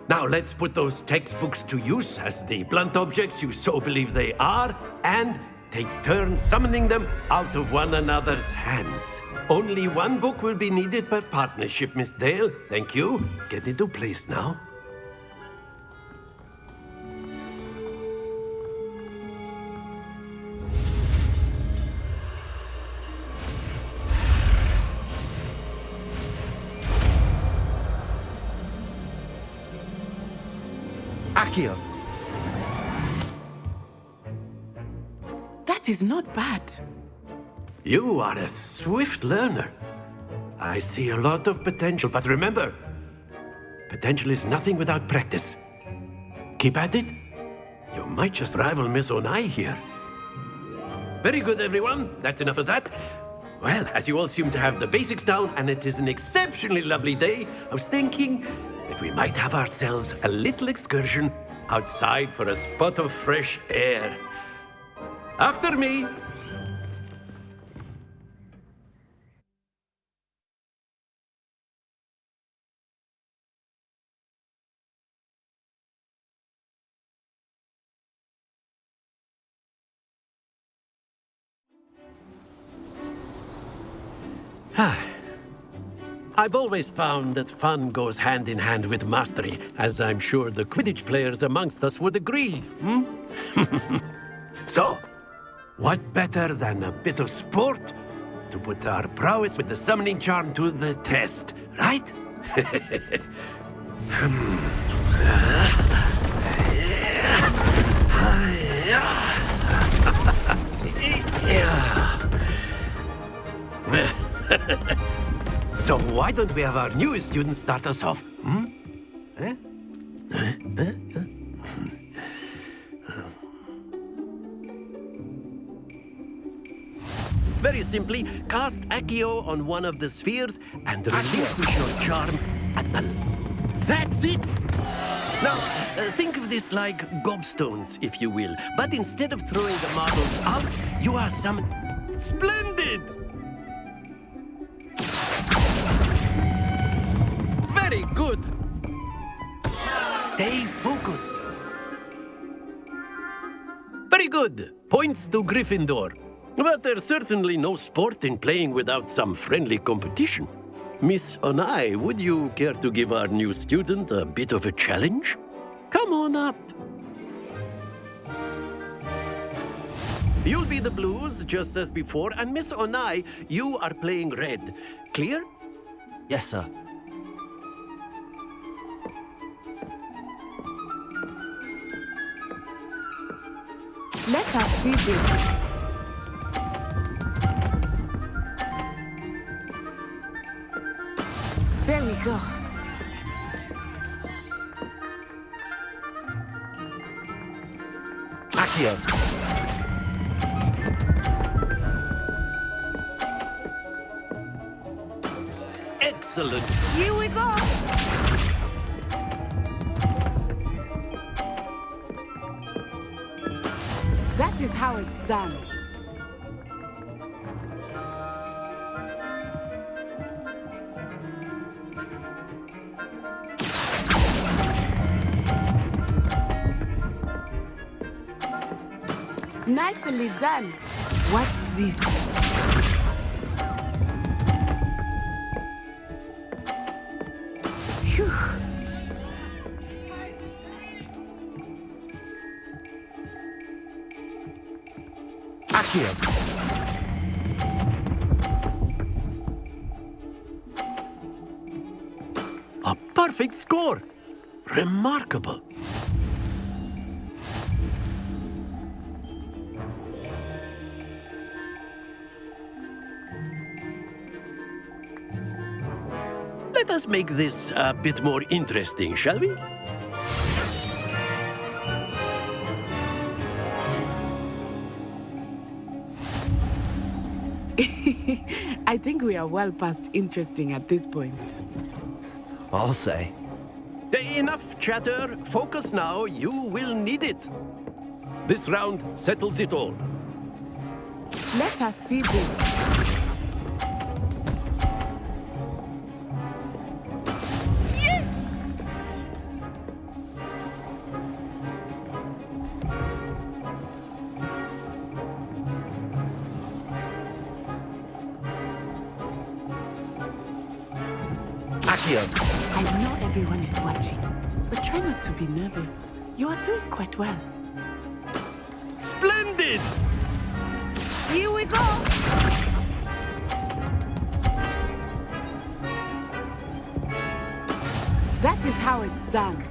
Now let's put those textbooks to use as the blunt objects you so believe they are, and take turns summoning them out of one another's hands. Only one book will be needed per partnership, Miss Dale. Thank you. Get into place now. Accio! That is not bad. You are a swift learner. I see a lot of potential, but remember, potential is nothing without practice. Keep at it. You might just rival Miss Onai here. Very good, everyone. That's enough of that. Well, as you all seem to have the basics down, and it is an exceptionally lovely day, I was thinking that we might have ourselves a little excursion outside for a spot of fresh air. After me. I've always found that fun goes hand in hand with mastery, as I'm sure the Quidditch players amongst us would agree, So, what better than a bit of sport to put our prowess with the summoning charm to the test, right? So why don't we have our newest student start us off? Very simply, cast Accio on one of the spheres and relinquish your charm at the... That's it! Now, think of this like gobstones, if you will. But instead of throwing the marbles out, you are summoned... Splendid! Very good. Stay focused. Very good. Points to Gryffindor. But there's certainly no sport in playing without some friendly competition. Miss Onai, would you care to give our new student a bit of a challenge? Come on up. You'll be the blues, just as before, and Miss Onai, you are playing red. Clear? Yes, sir. Let us see this. There we go. Accio! Excellent. Here we go. That is how it's done. Nicely done. Watch this. Phew. Accio! A perfect score. Remarkable. Let us make this a bit more interesting, shall we? I think we are well past interesting at this point. I'll say. Enough chatter. Focus now. You will need it. This round settles it all. Let us see this. Yes! Accio! I know everyone is watching, but try not to be nervous. You are doing quite well. Splendid! Here we go! That is how it's done.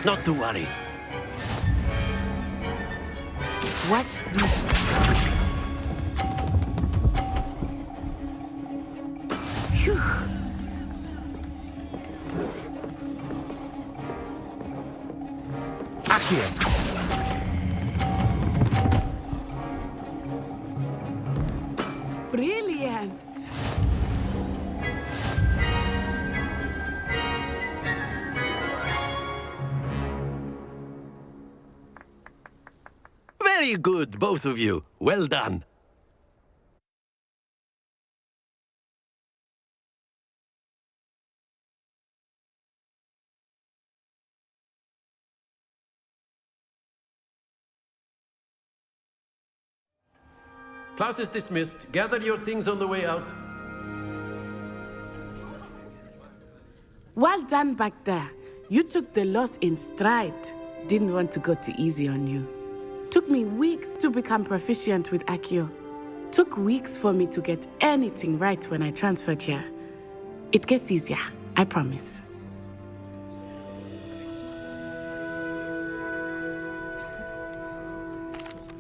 Not to worry. Watch this. Phew. Accio! Brilliant. Very good, both of you. Well done. Class is dismissed. Gather your things on the way out. Well done back there. You took the loss in stride. Didn't want to go too easy on you. Took me weeks to become proficient with Accio. Took weeks for me to get anything right when I transferred here. It gets easier, I promise.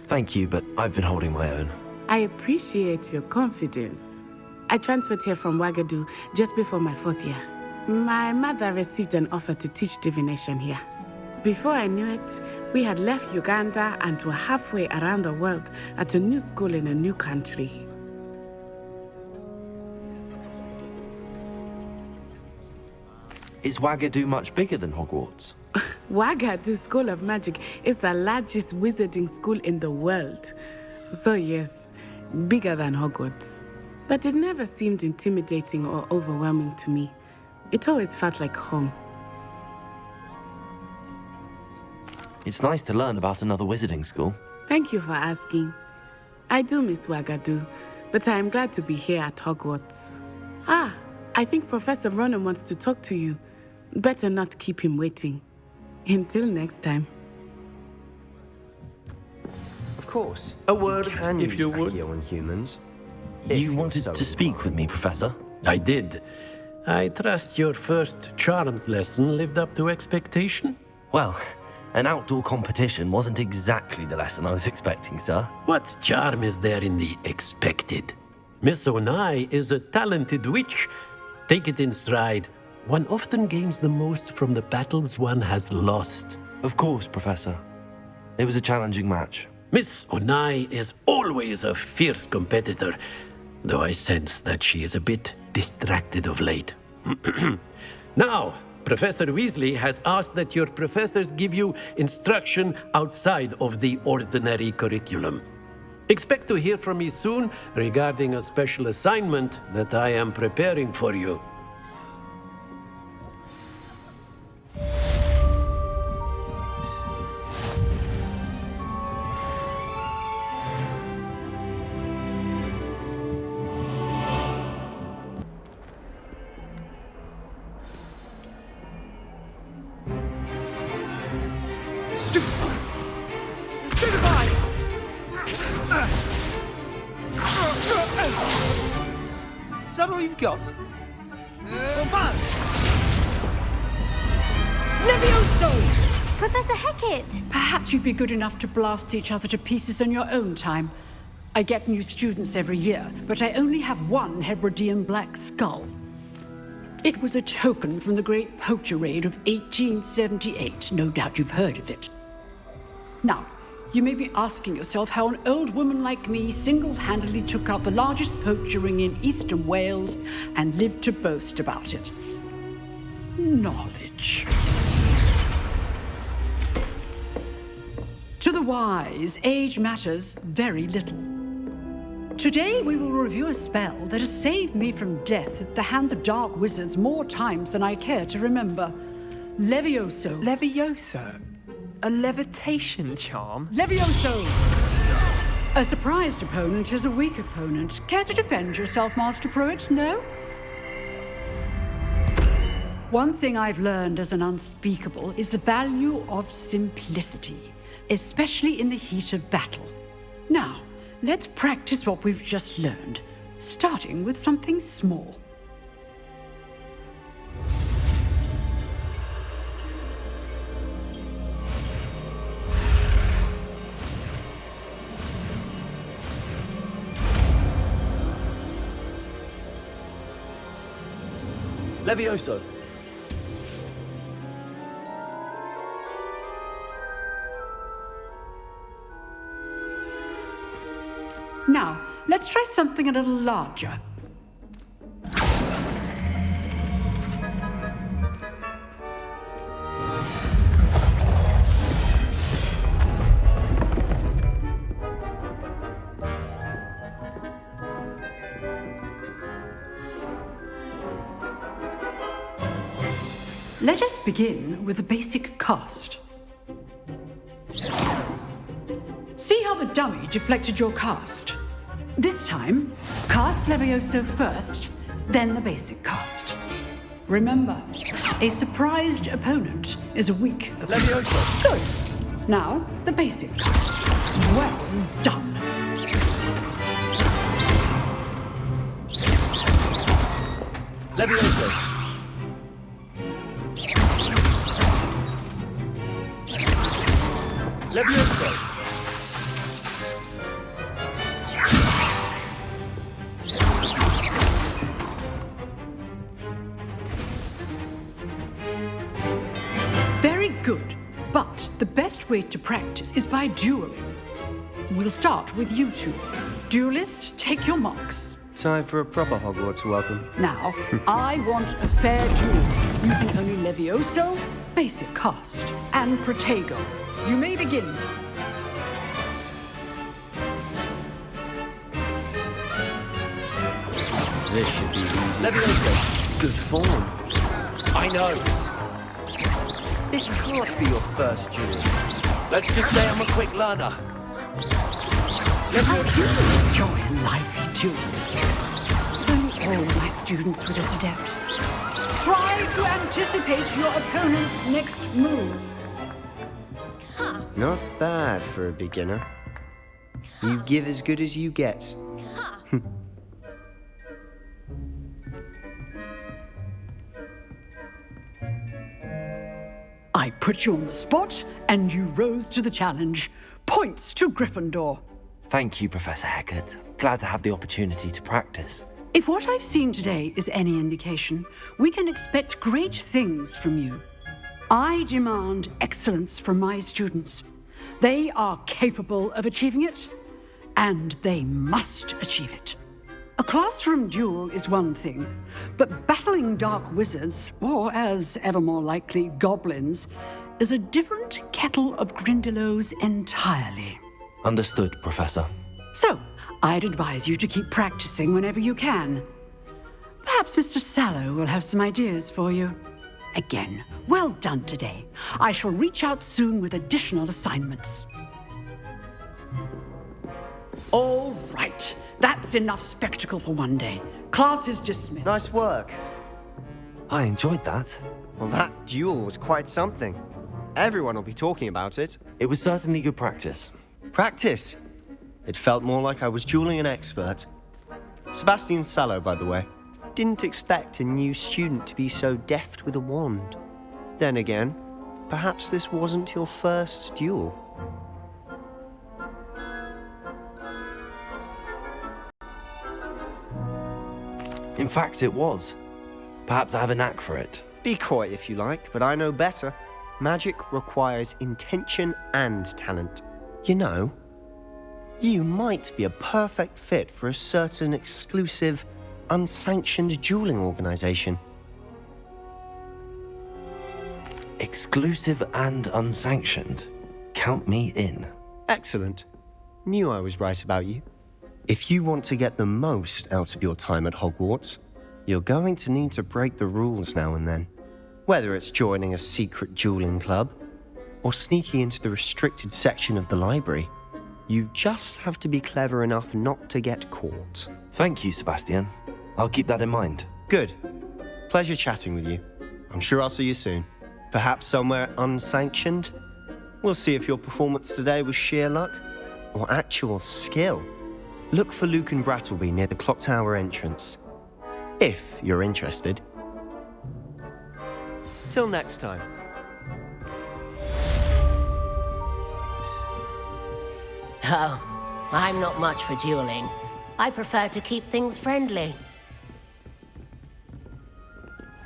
Thank you, but I've been holding my own. I appreciate your confidence. I transferred here from Wagadu just before my 4th year. My mother received an offer to teach divination here. Before I knew it, we had left Uganda and were halfway around the world at a new school in a new country. Is Wagadu much bigger than Hogwarts? Wagadu School of Magic is the largest wizarding school in the world. So yes, bigger than Hogwarts. But it never seemed intimidating or overwhelming to me. It always felt like home. It's nice to learn about another wizarding school. Thank you for asking. I do miss Wagadu, but I am glad to be here at Hogwarts. Ah, I think Professor Ronan wants to talk to you. Better not keep him waiting. Until next time. Of course. A word if you would. on humans. You wanted to speak with me, Professor? I did. I trust your first charms lesson lived up to expectation? Well, an outdoor competition wasn't exactly the lesson I was expecting, sir. What charm is there in the expected? Miss Onai is a talented witch. Take it in stride. One often gains the most from the battles one has lost. Of course, Professor. It was a challenging match. Miss Onai is always a fierce competitor, though I sense that she is a bit distracted of late. Now, Professor Weasley has asked that your professors give you instruction outside of the ordinary curriculum. Expect to hear from me soon regarding a special assignment that I am preparing for you. Is that all you've got? Levioso! Professor Hecat! Perhaps you'd be good enough to blast each other to pieces on your own time. I get new students every year, but I only have one Hebridean black skull. It was a token from the Great Poacher Raid of 1878. No doubt you've heard of it. Now, you may be asking yourself how an old woman like me single-handedly took out the largest poacher ring in eastern Wales and lived to boast about it. Knowledge. To the wise, age matters very little. Today we will review a spell that has saved me from death at the hands of dark wizards more times than I care to remember. Levioso. Levioso? A levitation charm? Levioso! A surprised opponent is a weak opponent. Care to defend yourself, Master Pruitt? No? One thing I've learned as an unspeakable is the value of simplicity, especially in the heat of battle. Now, let's practice what we've just learned, starting with something small. Levioso. Now, let's try something a little larger. Let us begin with the basic cast. See how the dummy deflected your cast? This time, cast Levioso first, then the basic cast. Remember, a surprised opponent is a weak opponent. Levioso! Good. Now, the basic cast. Well done. Levioso! Levioso! Very good, but the best way to practice is by dueling. We'll start with you two. Duelists, take your marks. Time for a proper Hogwarts welcome. Now, I want a fair duel, using only Levioso, basic cast, and Protego. You may begin. This should be easy. Levioso! Good form. I know. This can't be your first duel. Let's just say I'm a quick learner. How do you enjoy a lively duel? If only all my students were this adept. Try to anticipate your opponent's next move. Not bad for a beginner. You give as good as you get. I put you on the spot, and you rose to the challenge. Points to Gryffindor. Thank you, Professor Hecat. Glad to have the opportunity to practice. If what I've seen today is any indication, we can expect great things from you. I demand excellence from my students. They are capable of achieving it, and they must achieve it. A classroom duel is one thing, but battling dark wizards, or as ever more likely, goblins, is a different kettle of Grindylows entirely. Understood, Professor. So, I'd advise you to keep practicing whenever you can. Perhaps Mr. Sallow will have some ideas for you. Again, well done today. I shall reach out soon with additional assignments. All right. That's enough spectacle for one day. Class is dismissed. Nice work. I enjoyed that. Well, that duel was quite something. Everyone will be talking about it. It was certainly good practice. Practice? It felt more like I was dueling an expert. Sebastian Sallow, by the way. Didn't expect a new student to be so deft with a wand. Then again, perhaps this wasn't your first duel. In fact, it was. Perhaps I have a knack for it. Be coy if you like, but I know better. Magic requires intention and talent. You know, you might be a perfect fit for a certain exclusive, unsanctioned dueling organization. Exclusive and unsanctioned. Count me in. Excellent. Knew I was right about you. If you want to get the most out of your time at Hogwarts, you're going to need to break the rules now and then. Whether it's joining a secret dueling club, or sneaking into the restricted section of the library, you just have to be clever enough not to get caught. Thank you, Sebastian. I'll keep that in mind. Good. Pleasure chatting with you. I'm sure I'll see you soon. Perhaps somewhere unsanctioned? We'll see if your performance today was sheer luck or actual skill. Look for Luke and Brattleby near the clock tower entrance, if you're interested. Till next time. Oh, I'm not much for dueling. I prefer to keep things friendly.